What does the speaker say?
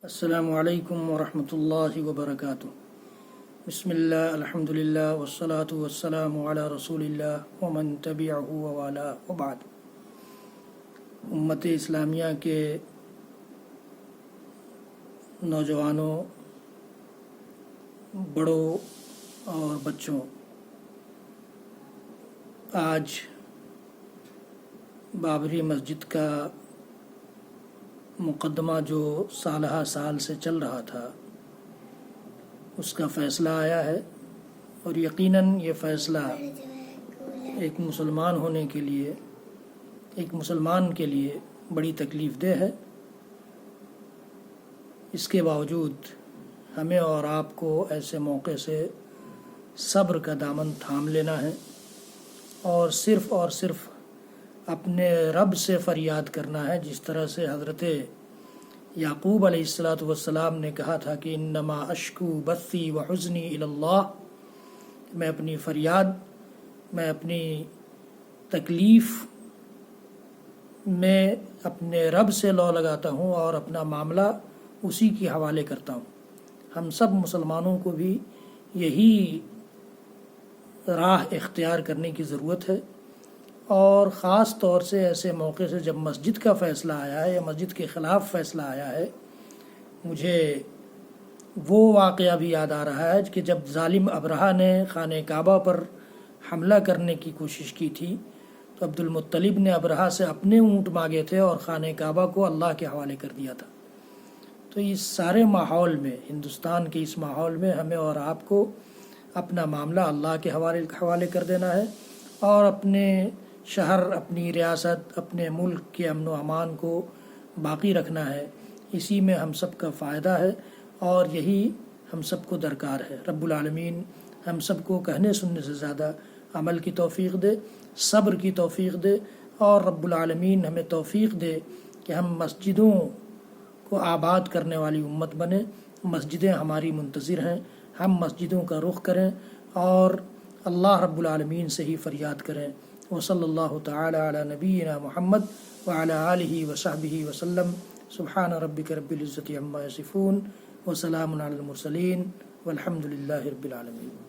السلام علیکم ورحمۃ اللہ وبرکاتہ۔ بسم اللہ، الحمد للہ، والصلاة والسلام علی رسول اللہ ومن تبعہ ووالا، وبعد۔ امت اسلامیہ کے نوجوانوں، بڑوں اور بچوں، آج بابری مسجد کا مقدمہ جو سالہ سال سے چل رہا تھا، اس کا فیصلہ آیا ہے، اور یقیناً یہ فیصلہ ایک مسلمان ہونے کے لیے، ایک مسلمان کے لیے بڑی تکلیف دہ ہے۔ اس کے باوجود ہمیں اور آپ کو ایسے موقع سے صبر کا دامن تھام لینا ہے، اور صرف اپنے رب سے فریاد کرنا ہے، جس طرح سے حضرت یعقوب علیہ السلام نے کہا تھا کہ انما اشکو بثی وحزنی الی اللہ، میں اپنی فریاد، میں اپنی تکلیف میں اپنے رب سے لو لگاتا ہوں اور اپنا معاملہ اسی کے حوالے کرتا ہوں۔ ہم سب مسلمانوں کو بھی یہی راہ اختیار کرنے کی ضرورت ہے، اور خاص طور سے ایسے موقع سے جب مسجد کا فیصلہ آیا ہے یا مسجد کے خلاف فیصلہ آیا ہے، مجھے وہ واقعہ بھی یاد آ رہا ہے کہ جب ظالم ابرہہ نے خانہ کعبہ پر حملہ کرنے کی کوشش کی تھی، تو عبد المطلب نے ابرہہ سے اپنے اونٹ مانگے تھے اور خانہ کعبہ کو اللہ کے حوالے کر دیا تھا۔ تو اس سارے ماحول میں، ہندوستان کے اس ماحول میں، ہمیں اور آپ کو اپنا معاملہ اللہ کے حوالے کر دینا ہے، اور اپنے شہر، اپنی ریاست، اپنے ملک کے امن و امان کو باقی رکھنا ہے۔ اسی میں ہم سب کا فائدہ ہے، اور یہی ہم سب کو درکار ہے۔ رب العالمین ہم سب کو کہنے سننے سے زیادہ عمل کی توفیق دے، صبر کی توفیق دے، اور رب العالمین ہمیں توفیق دے کہ ہم مسجدوں کو آباد کرنے والی امت بنیں۔ مسجدیں ہماری منتظر ہیں، ہم مسجدوں کا رخ کریں اور اللہ رب العالمین سے ہی فریاد کریں۔ وصلی اللہ تعالی علی نبینا محمد وعلی آلہ وصحبہ وسلم۔ سبحان ربک رب العزۃ عما یصفون، وسلام علی المرسلین، والحمد للہ رب العالمین۔